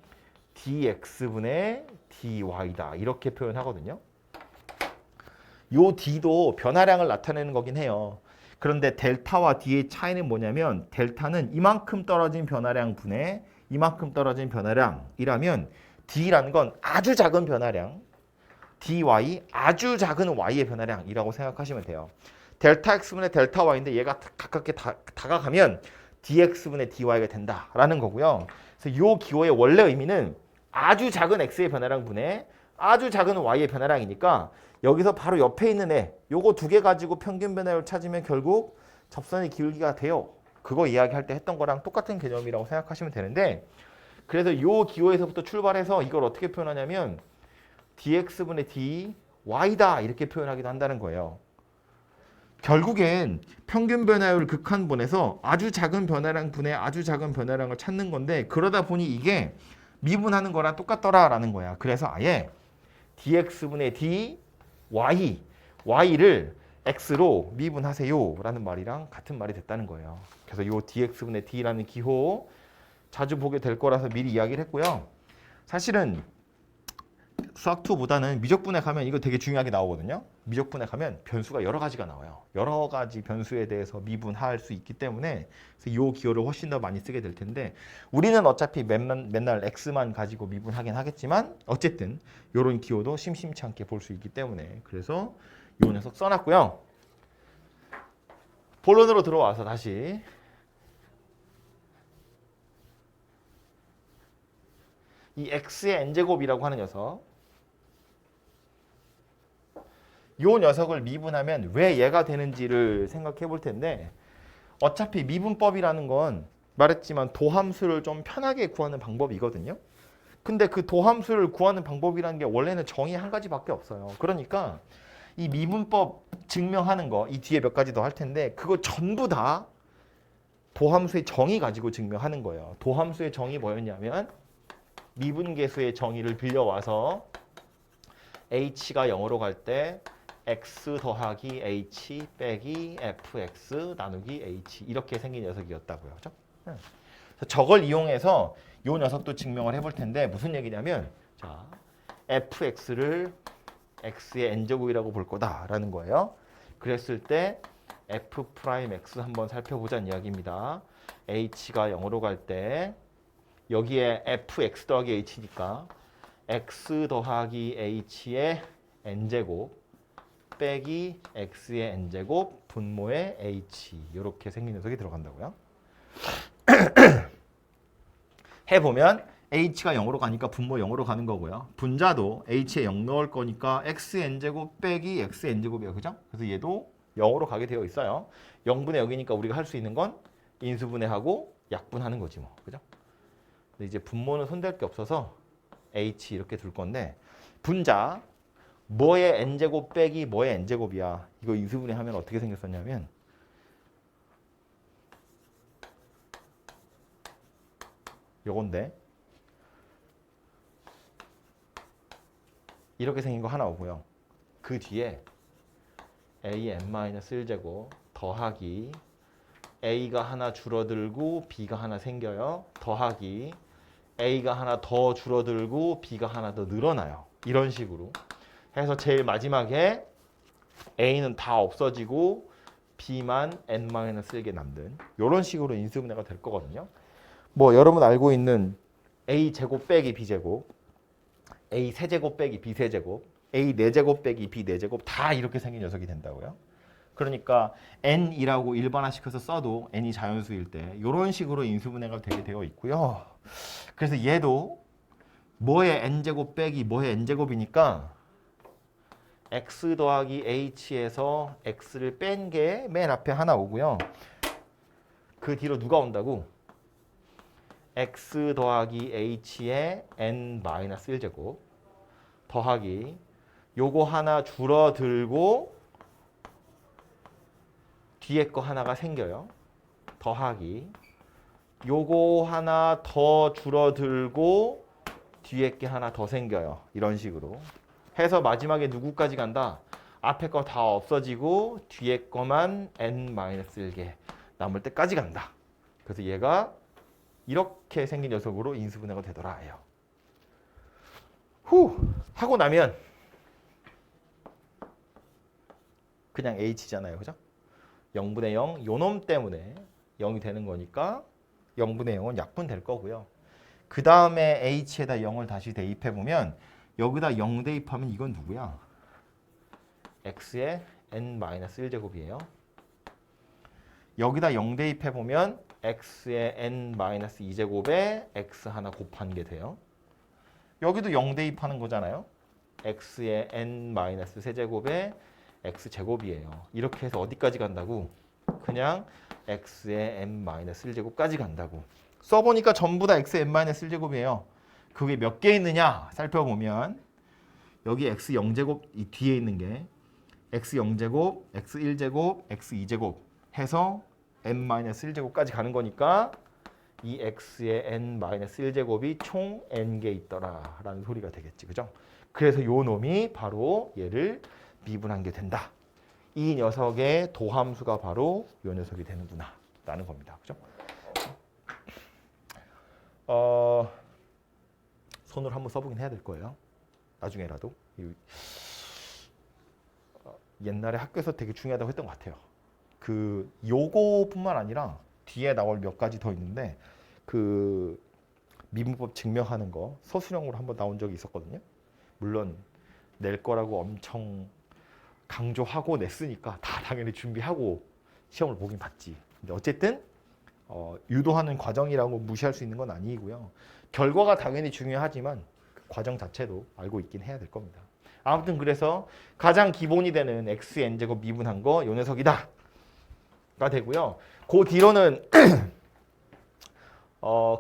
dx분의 dy다. 이렇게 표현하거든요. 요 d도 변화량을 나타내는 거긴 해요. 그런데 델타와 d의 차이는 뭐냐면 델타는 이만큼 떨어진 변화량 분의 이만큼 떨어진 변화량이라면 d라는 건 아주 작은 변화량 dy 아주 작은 y의 변화량이라고 생각하시면 돼요. 델타 x분의 델타 y인데 얘가 가깝게 다가가면 dx분의 dy가 된다라는 거고요. 그래서 이 기호의 원래 의미는 아주 작은 x의 변화량 분의 아주 작은 y의 변화량이니까 여기서 바로 옆에 있는 애 요거 두 개 가지고 평균 변화율 찾으면 결국 접선의 기울기가 돼요. 그거 이야기할 때 했던 거랑 똑같은 개념이라고 생각하시면 되는데 그래서 요 기호에서부터 출발해서 이걸 어떻게 표현하냐면 dx분의 dy다 이렇게 표현하기도 한다는 거예요. 결국엔 평균 변화율 극한분에서 아주 작은 변화량 분의 아주 작은 변화량을 찾는 건데 그러다 보니 이게 미분하는 거랑 똑같더라라는 거야. 그래서 아예 dx분의 dy, y를 x로 미분하세요 라는 말이랑 같은 말이 됐다는 거예요. 그래서 이 dx분의 d라는 기호 자주 보게 될 거라서 미리 이야기를 했고요. 사실은 수학2보다는 미적분에 가면 이거 되게 중요하게 나오거든요. 미적분에 가면 변수가 여러 가지가 나와요. 여러 가지 변수에 대해서 미분할 수 있기 때문에 이 기호를 훨씬 더 많이 쓰게 될 텐데 우리는 어차피 맨날 x만 가지고 미분하긴 하겠지만 어쨌든 이런 기호도 심심치 않게 볼 수 있기 때문에 그래서 이 녀석 써놨고요. 본론으로 들어와서 다시 이 x의 n제곱이라고 하는 녀석 요 녀석을 미분하면 왜 얘가 되는지를 생각해 볼 텐데 어차피 미분법이라는 건 말했지만 도함수를 좀 편하게 구하는 방법이거든요. 근데 그 도함수를 구하는 방법이라는 게 원래는 정의 한 가지밖에 없어요. 그러니까 이 미분법 증명하는 거 이 뒤에 몇 가지 더 할 텐데 그거 전부 다 도함수의 정의 가지고 증명하는 거예요. 도함수의 정의 뭐였냐면 미분계수의 정의를 빌려와서 h가 0으로 갈 때 x 더하기 h 빼기 fx 나누기 h 이렇게 생긴 녀석이었다고요. 그렇죠? 저걸 이용해서 이 녀석도 증명을 해볼 텐데 무슨 얘기냐면 자 fx를 x의 n제곱이라고 볼 거다라는 거예요. 그랬을 때 f'x 한번 살펴보자는 이야기입니다. h가 0으로 갈 때 여기에 fx 더하기 h니까 x 더하기 h의 n제곱 빼기 x의 n제곱 분모의 h 이렇게 생긴 녀석이 들어간다고요. 해보면 h가 0으로 가니까 분모 0으로 가는 거고요. 분자도 h에 0 넣을 거니까 x n제곱 빼기 x n제곱이에요. 그죠? 그래서 얘도 0으로 가게 되어 있어요. 0분의 0이니까 우리가 할 수 있는 건 인수분해하고 약분하는 거지 뭐. 그죠? 근데 이제 분모는 손댈 게 없어서 h 이렇게 둘 건데 분자 뭐의 n제곱 빼기 뭐의 n제곱이야. 이거 인수분해하면 어떻게 생겼었냐면 요건데 이렇게 생긴 거 하나 오고요. 그 뒤에 an-1제곱 더하기 a가 하나 줄어들고 b가 하나 생겨요. 더하기 a가 하나 더 줄어들고 b가 하나 더 늘어나요. 이런 식으로 해서 제일 마지막에 a는 다 없어지고 b만 n-1개 남는 이런 식으로 인수분해가 될 거거든요. 뭐 여러분 알고 있는 a 제곱 빼기 b 제곱, a 세제곱 빼기 b 세제곱, a 4제곱 빼기 b 4제곱 다 이렇게 생긴 녀석이 된다고요. 그러니까 n이라고 일반화시켜서 써도 n이 자연수일 때 이런 식으로 인수분해가 되게 되어 있고요. 그래서 얘도 뭐의 n제곱 빼기 뭐의 n제곱이니까 x 더하기 h에서 x를 뺀 게 맨 앞에 하나 오고요. 그 뒤로 누가 온다고? x 더하기 h의 n-1제곱 더하기 요거 하나 줄어들고 뒤에 거 하나가 생겨요. 더하기 요거 하나 더 줄어들고 뒤에 게 하나 더 생겨요. 이런 식으로 해서 마지막에 누구까지 간다? 앞에 거 다 없어지고 뒤에 거만 n-1개 남을 때까지 간다. 그래서 얘가 이렇게 생긴 녀석으로 인수분해가 되더라 해요. 후 하고 나면 그냥 h잖아요. 그죠? 0분의 0 요놈 때문에 0이 되는 거니까 0분의 0은 약분될 거고요. 그 다음에 h에다 0을 다시 대입해보면 여기다 0 대입하면 이건 누구야? x의 n-1제곱이에요. 여기다 0 대입해보면 x의 n-2제곱에 x 하나 곱한 게 돼요. 여기도 0 대입하는 거잖아요. x의 n-세제곱에 x제곱이에요. 이렇게 해서 어디까지 간다고? 그냥 x의 n-1제곱까지 간다고. 써보니까 전부 다 x의 n-1제곱이에요. 그게 몇 개 있느냐 살펴보면 여기 x 0제곱 이 뒤에 있는 게 x 0제곱, x 1제곱, x 2제곱 해서 n-1제곱까지 가는 거니까 이 x의 n-1제곱이 총 n개 있더라 라는 소리가 되겠지. 그죠? 그래서 요 놈이 바로 얘를 미분한 게 된다. 이 녀석의 도함수가 바로 요 녀석이 되는구나 라는 겁니다. 그죠? 손으로 한번 써보긴 해야 될 거예요. 나중에라도. 옛날에 학교에서 되게 중요하다고 했던 것 같아요. 그 요거뿐만 아니라 뒤에 나올 몇 가지 더 있는데 그 미분법 증명하는 거 서술형으로 한번 나온 적이 있었거든요. 물론 낼 거라고 엄청 강조하고 냈으니까 다 당연히 준비하고 시험을 보긴 봤지. 근데 어쨌든 유도하는 과정이라고 무시할 수 있는 건 아니고요. 결과가 당연히 중요하지만 그 과정 자체도 알고 있긴 해야 될 겁니다. 아무튼 그래서 가장 기본이 되는 xn제곱 미분한 거 요 녀석이다 가 되고요. 그 뒤로는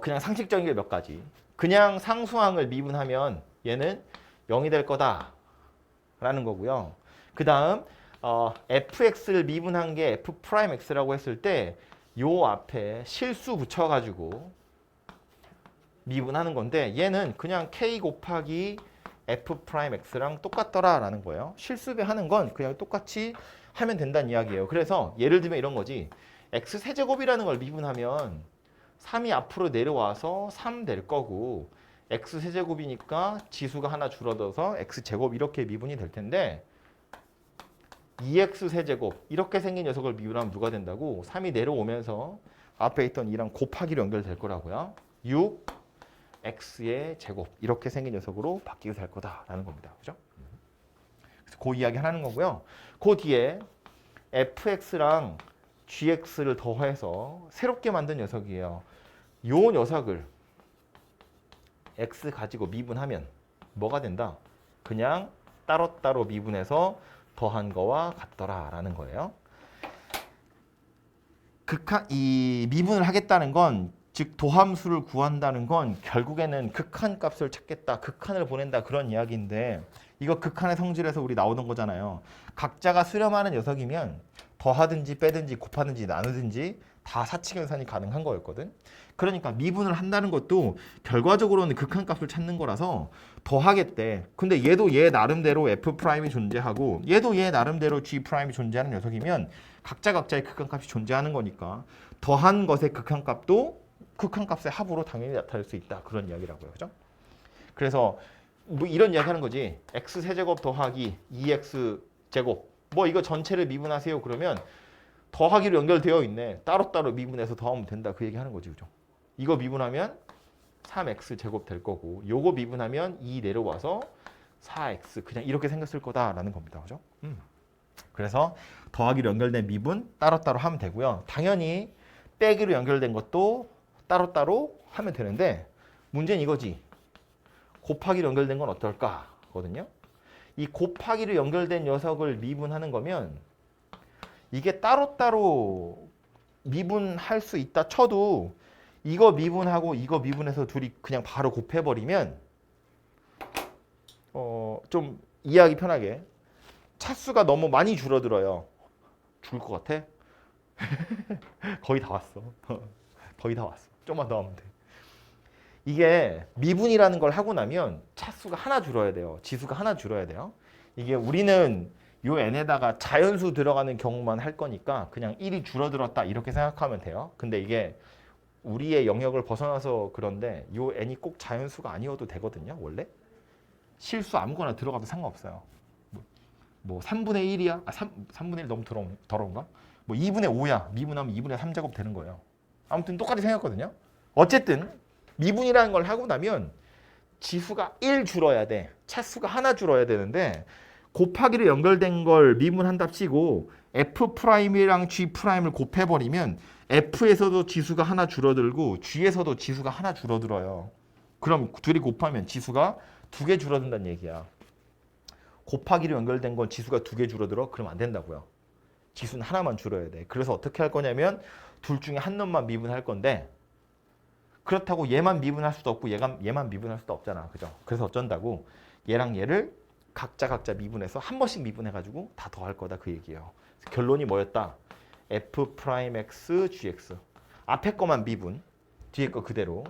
그냥 상식적인 게 몇 가지. 그냥 상수항을 미분하면 얘는 0이 될 거다 라는 거고요. 그 다음 fx를 미분한 게 f'x라고 했을 때 요 앞에 실수 붙여가지고 미분하는 건데 얘는 그냥 k 곱하기 f'x랑 똑같더라 라는 거예요. 실수배하는 건 그냥 똑같이 하면 된다는 이야기예요. 그래서 예를 들면 이런 거지. x세제곱이라는 걸 미분하면 3이 앞으로 내려와서 3 될 거고 x세제곱이니까 지수가 하나 줄어들어서 x제곱 이렇게 미분이 될 텐데 2x세제곱 이렇게 생긴 녀석을 미분하면 누가 된다고? 3이 내려오면서 앞에 있던 2랑 곱하기로 연결될 거라고요. 6 x의 제곱 이렇게 생긴 녀석으로 바뀌게 될 거다라는 겁니다. 그죠? 그래서 그 이야기 하는 거고요. 그 뒤에 fx랑 gx를 더해서 새롭게 만든 녀석이에요. 요 녀석을 x 가지고 미분하면 뭐가 된다? 그냥 따로따로 미분해서 더한 거와 같더라라는 거예요. 이 미분을 하겠다는 건 즉 도함수를 구한다는 건 결국에는 극한 값을 찾겠다, 극한을 보낸다 그런 이야기인데 이거 극한의 성질에서 우리 나오던 거잖아요. 각자가 수렴하는 녀석이면 더하든지 빼든지 곱하든지 나누든지 다 사칙연산이 가능한 거였거든. 그러니까 미분을 한다는 것도 결과적으로는 극한값을 찾는 거라서 더하겠대. 근데 얘도 얘 나름대로 F'이 존재하고 얘도 얘 나름대로 G'이 존재하는 녀석이면 각자의 극한값이 존재하는 거니까 더한 것의 극한값도 극한값의 합으로 당연히 나타날 수 있다. 그런 이야기라고요. 그죠? 그래서 뭐 이런 이야기 하는 거지. X세제곱 더하기 2X제곱 뭐 이거 전체를 미분하세요. 그러면 더하기로 연결되어 있네. 따로따로 미분해서 더하면 된다. 그 얘기 하는 거지. 그죠? 이거 미분하면 3x 제곱 될 거고 요거 미분하면 2 내려와서 4x 그냥 이렇게 생겼을 거다라는 겁니다. 그죠? 그래서 더하기로 연결된 미분 따로따로 하면 되고요. 당연히 빼기로 연결된 것도 따로따로 하면 되는데 문제는 이거지. 곱하기로 연결된 건 어떨까? 거든요. 이 곱하기로 연결된 녀석을 미분하는 거면 이게 따로따로 미분할 수 있다 쳐도 이거 미분하고 이거 미분해서 둘이 그냥 바로 곱해버리면 좀 이해하기 편하게 차수가 너무 많이 줄어들어요. 죽을 것 같아? 거의 다 왔어. 거의 다 왔어. 좀만 더 하면 돼. 이게 미분이라는 걸 하고 나면 차수가 하나 줄어야 돼요. 지수가 하나 줄어야 돼요. 이게 우리는 요 n에다가 자연수 들어가는 경우만 할 거니까 그냥 1이 줄어들었다 이렇게 생각하면 돼요. 근데 이게 우리의 영역을 벗어나서 그런데 요 n이 꼭 자연수가 아니어도 되거든요. 원래 실수 아무거나 들어가도 상관없어요. 뭐 3분의 1이야? 3분의 1 너무 더러운가? 뭐 2분의 5야. 미분하면 2분의 3제곱 되는 거예요. 아무튼 똑같이 생겼거든요. 어쨌든 미분이라는 걸 하고 나면 지수가 1 줄어야 돼. 차수가 하나 줄어야 되는데 곱하기로 연결된 걸 미분한답시고 F'이랑 G'을 곱해버리면 F에서도 지수가 하나 줄어들고 G에서도 지수가 하나 줄어들어요. 그럼 둘이 곱하면 지수가 2개 줄어든다는 얘기야. 곱하기로 연결된 건 지수가 2개 줄어들어? 그럼 안 된다고요. 지수는 하나만 줄어야 돼. 그래서 어떻게 할 거냐면 둘 중에 한 놈만 미분할 건데 그렇다고 얘만 미분할 수도 없고 얘만 미분할 수도 없잖아. 그죠? 그래서 어쩐다고 얘랑 얘를 각자 미분해서 한 번씩 미분해가지고 다 더할 거다 그 얘기예요. 결론이 뭐였다? F'X, Gx. 앞에 거만 미분, 뒤에 거 그대로.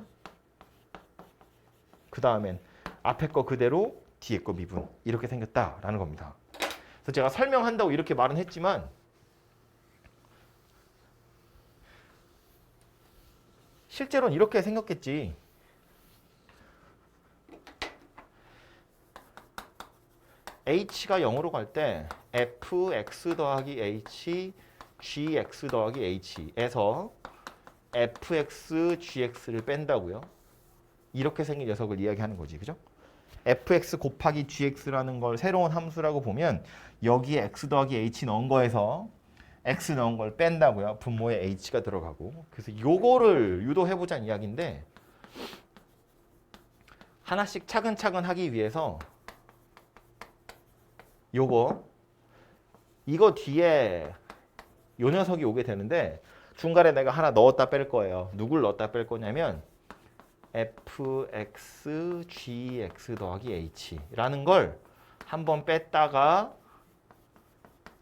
그 다음엔 앞에 거 그대로, 뒤에 거 미분. 이렇게 생겼다라는 겁니다. 그래서 제가 설명한다고 이렇게 말은 했지만 실제로는 이렇게 생겼겠지. h가 0으로 갈 때 fx 더하기 h, gx 더하기 h에서 fx, gx를 뺀다고요. 이렇게 생긴 녀석을 이야기하는 거지. 그죠? fx 곱하기 gx라는 걸 새로운 함수라고 보면 여기에 x 더하기 h 넣은 거에서 x 넣은 걸 뺀다고요. 분모에 h가 들어가고. 그래서 요거를 유도해보자는 이야기인데 하나씩 차근차근 하기 위해서 이거 뒤에 요 녀석이 오게 되는데 중간에 내가 하나 넣었다 뺄 거예요. 누굴 넣었다 뺄 거냐면 fx, gx 더하기 h라는 걸 한번 뺐다가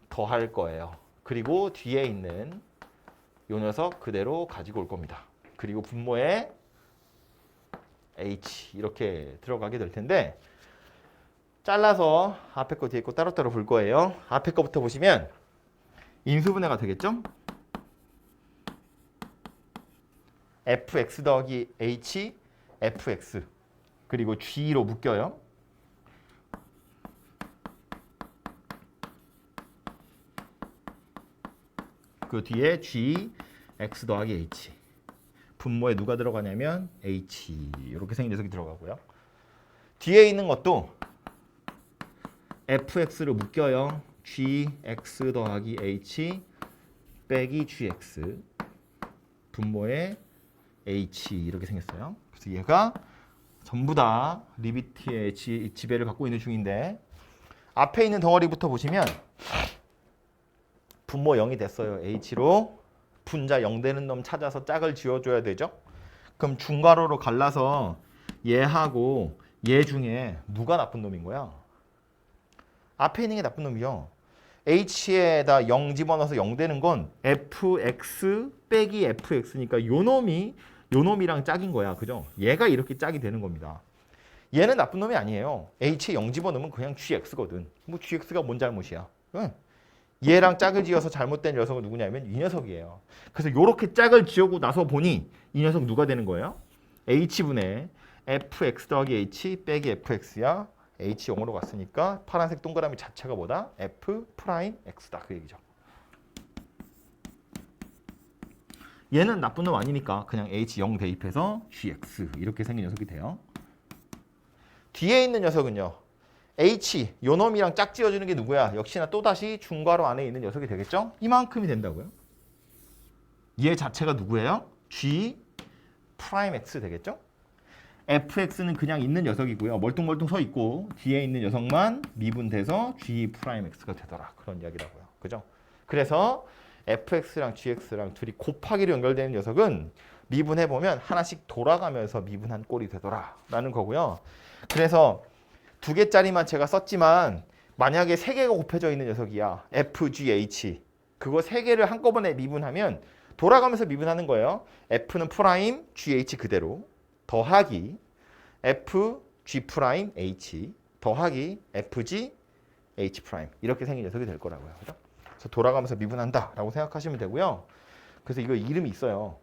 더할 거예요. 그리고 뒤에 있는 요 녀석 그대로 가지고 올 겁니다. 그리고 분모에 h 이렇게 들어가게 될 텐데 잘라서 앞에 거 뒤에 거 따로따로 볼 거예요. 앞에 거부터 보시면 인수분해가 되겠죠? fx 더하기 h, fx 그리고 g로 묶여요. 그 뒤에 g, x 더하기 h 분모에 누가 들어가냐면 h 이렇게 생긴 녀석이 들어가고요. 뒤에 있는 것도 fx로 묶여요. gx 더하기 h 빼기 gx 분모에 h 이렇게 생겼어요. 그래서 얘가 전부 다 리비트의 지배를 갖고 있는 중인데 앞에 있는 덩어리부터 보시면 분모 0이 됐어요. h로 분자 0 되는 놈 찾아서 짝을 지어줘야 되죠. 그럼 중괄호로 갈라서 얘하고 얘 중에 누가 나쁜 놈인 거야? 앞에 있는 게 나쁜 놈이요. h에다 0 집어넣어서 0 되는 건 fx 빼기 fx니까 요 놈이랑 짝인 거야. 그죠? 얘가 이렇게 짝이 되는 겁니다. 얘는 나쁜 놈이 아니에요. h에 0 집어넣으면 그냥 gx거든. 뭐 gx가 뭔 잘못이야. 응? 얘랑 짝을 지어서 잘못된 녀석은 누구냐면 이 녀석이에요. 그래서 이렇게 짝을 지우고 나서 보니 이 녀석 누가 되는 거예요? h분의 fx 더하기 h 빼기 fx야. h 0으로 갔으니까 파란색 동그라미 자체가 뭐다? f 프라임 x다. 그 얘기죠. 얘는 나쁜 놈 아니니까 그냥 h 0 대입해서 gx 이렇게 생긴 녀석이 돼요. 뒤에 있는 녀석은요. h 요 놈이랑 짝 지어주는 게 누구야? 역시나 또다시 중괄호 안에 있는 녀석이 되겠죠? 이만큼이 된다고요. 얘 자체가 누구예요? g 프라임 x 되겠죠? fx는 그냥 있는 녀석이고요. 멀뚱멀뚱 서 있고 뒤에 있는 녀석만 미분돼서 g 프라임 x가 되더라. 그런 이야기라고요. 그죠? 그래서 fx랑 gx랑 둘이 곱하기로 연결되는 녀석은 미분해보면 하나씩 돌아가면서 미분한 꼴이 되더라. 라는 거고요. 그래서 두 개짜리만 제가 썼지만 만약에 세 개가 곱해져 있는 녀석이야. fgh. 그거 세 개를 한꺼번에 미분하면 돌아가면서 미분하는 거예요. f는 프라임, gh 그대로. 더하기 fg 프라임 h 더하기 fg h 프라임 이렇게 생긴 녀석이 될 거라고요. 그죠? 그래서 돌아가면서 미분한다라고 생각하시면 되고요. 그래서 이거 이름이 있어요.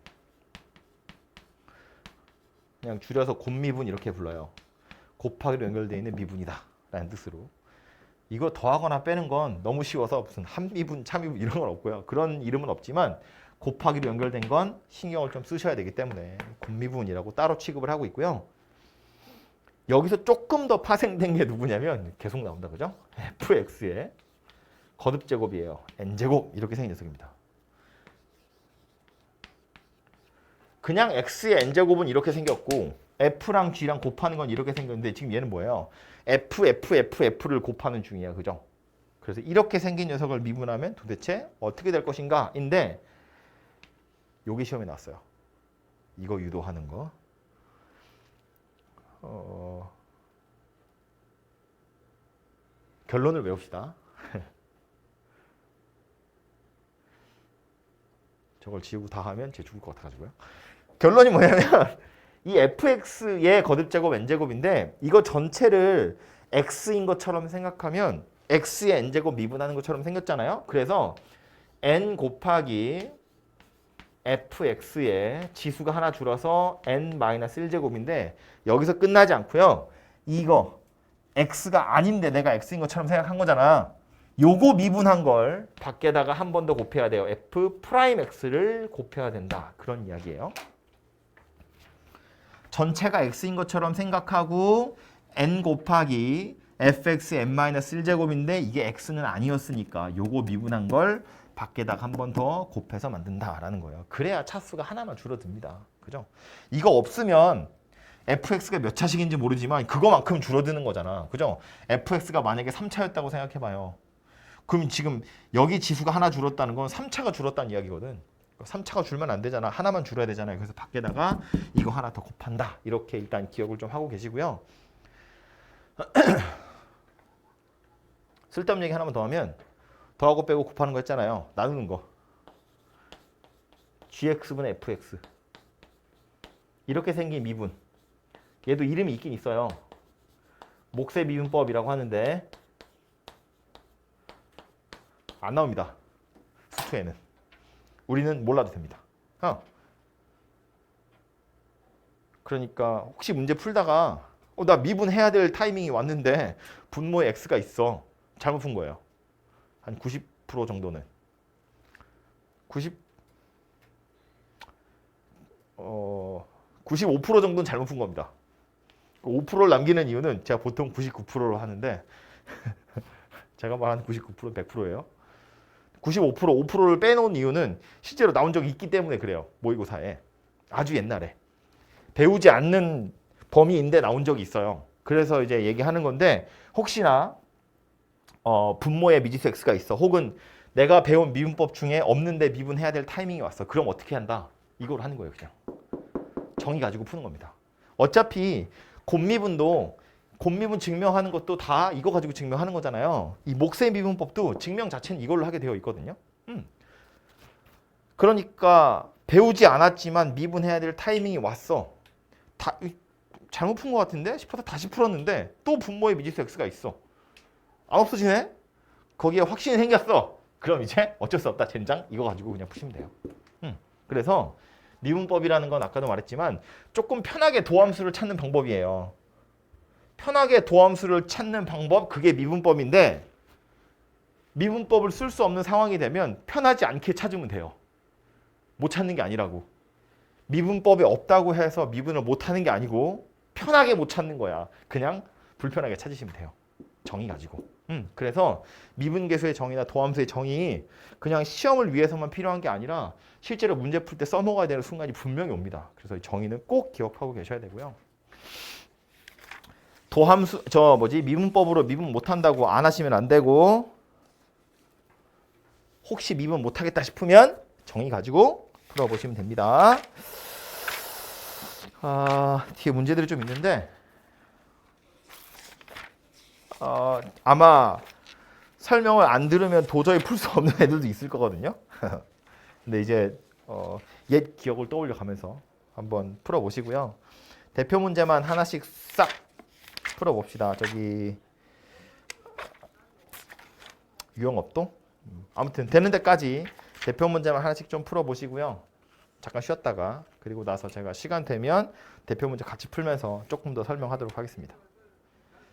그냥 줄여서 곱미분 이렇게 불러요. 곱하기로 연결되어 있는 미분이다 라는 뜻으로. 이거 더하거나 빼는 건 너무 쉬워서 무슨 한미분, 차미분 이런 건 없고요. 그런 이름은 없지만 곱하기로 연결된 건 신경을 좀 쓰셔야 되기 때문에 곱미분이라고 따로 취급을 하고 있고요. 여기서 조금 더 파생된 게 누구냐면 계속 나온다. 그죠? fx의 거듭제곱이에요. n제곱 이렇게 생긴 녀석입니다. 그냥 x의 n제곱은 이렇게 생겼고 f랑 g랑 곱하는 건 이렇게 생겼는데 지금 얘는 뭐예요? f를 곱하는 중이야. 그죠? 그래서 이렇게 생긴 녀석을 미분하면 도대체 어떻게 될 것인가? 인데 여기 시험에 나왔어요. 이거 유도하는 거. 결론을 외웁시다. 저걸 지우고 다 하면 쟤 죽을 것 같아가지고요. 결론이 뭐냐면 이 fx의 거듭제곱 n제곱인데 이거 전체를 x인 것처럼 생각하면 x의 n제곱 미분하는 것처럼 생겼잖아요. 그래서 n 곱하기 fx의 지수가 하나 줄어서 n-1제곱인데 여기서 끝나지 않고요. 이거 x가 아닌데 내가 x인 것처럼 생각한 거잖아. 요거 미분한 걸 밖에다가 한 번 더 곱해야 돼요. f 프라임 x를 곱해야 된다. 그런 이야기예요. 전체가 x인 것처럼 생각하고 n 곱하기 fx n-1제곱인데 이게 x는 아니었으니까 요거 미분한 걸 밖에다가 한 번 더 곱해서 만든다라는 거예요. 그래야 차수가 하나만 줄어듭니다. 그죠? 이거 없으면 fx가 몇 차식인지 모르지만 그거만큼 줄어드는 거잖아. 그죠? fx가 만약에 3차였다고 생각해봐요. 그럼 지금 여기 지수가 하나 줄었다는 건 3차가 줄었다는 이야기거든. 3차가 줄면 안 되잖아. 하나만 줄어야 되잖아요. 그래서 밖에다가 이거 하나 더 곱한다. 이렇게 일단 기억을 좀 하고 계시고요. 쓸데없는 얘기 하나만 더 하면 더하고 빼고 곱하는 거 했잖아요. 나누는 거. gx분의 fx. 이렇게 생긴 미분. 얘도 이름이 있긴 있어요. 목세 미분법이라고 하는데 안 나옵니다. 수투에는. 우리는 몰라도 됩니다. 그러니까 혹시 문제 풀다가 나 미분해야 될 타이밍이 왔는데 분모에 x가 있어. 잘못 푼 거예요. 한 90% 정도는 95% 정도는 잘못 푼 겁니다. 5%를 남기는 이유는 제가 보통 99%로 하는데 제가 말하는 99%는 100%예요. 95%, 5%를 빼놓은 이유는 실제로 나온 적이 있기 때문에 그래요. 모의고사에. 아주 옛날에. 배우지 않는 범위인데 나온 적이 있어요. 그래서 이제 얘기하는 건데 혹시나 분모에 미지수 x가 있어. 혹은 내가 배운 미분법 중에 없는데 미분해야 될 타이밍이 왔어. 그럼 어떻게 한다? 이걸 하는 거예요. 그냥. 정의 가지고 푸는 겁니다. 어차피 곱미분도 곤미분 증명하는 것도 다 이거 가지고 증명하는 거잖아요. 이 몫의 미분법도 증명 자체는 이걸로 하게 되어 있거든요. 그러니까 배우지 않았지만 미분해야 될 타이밍이 왔어. 잘못 푼 것 같은데 싶어서 다시 풀었는데 또 분모의 미지수 x가 있어. 안 없어지네? 거기에 확신이 생겼어. 그럼 이제 어쩔 수 없다. 젠장 이거 가지고 그냥 푸시면 돼요. 그래서 미분법이라는 건 아까도 말했지만 조금 편하게 도함수를 찾는 방법이에요. 편하게 도함수를 찾는 방법 그게 미분법인데 미분법을 쓸 수 없는 상황이 되면 편하지 않게 찾으면 돼요. 못 찾는 게 아니라고. 미분법이 없다고 해서 미분을 못 하는 게 아니고 편하게 못 찾는 거야. 그냥 불편하게 찾으시면 돼요. 정의 가지고. 그래서 미분계수의 정의나 도함수의 정의 그냥 시험을 위해서만 필요한 게 아니라 실제로 문제 풀 때 써먹어야 되는 순간이 분명히 옵니다. 그래서 이 정의는 꼭 기억하고 계셔야 되고요. 도함수 미분법으로 미분 못 한다고 안 하시면 안 되고 혹시 미분 못 하겠다 싶으면 정의 가지고 풀어보시면 됩니다. 뒤에 문제들이 좀 있는데 아마 설명을 안 들으면 도저히 풀 수 없는 애들도 있을 거거든요. 근데 이제 옛 기억을 떠올려 가면서 한번 풀어보시고요. 대표 문제만 하나씩 싹 풀어봅시다. 저기 유형업동? 아무튼 되는 데까지 대표 문제만 하나씩 좀 풀어보시고요. 잠깐 쉬었다가 그리고 나서 제가 시간 되면 대표 문제 같이 풀면서 조금 더 설명하도록 하겠습니다.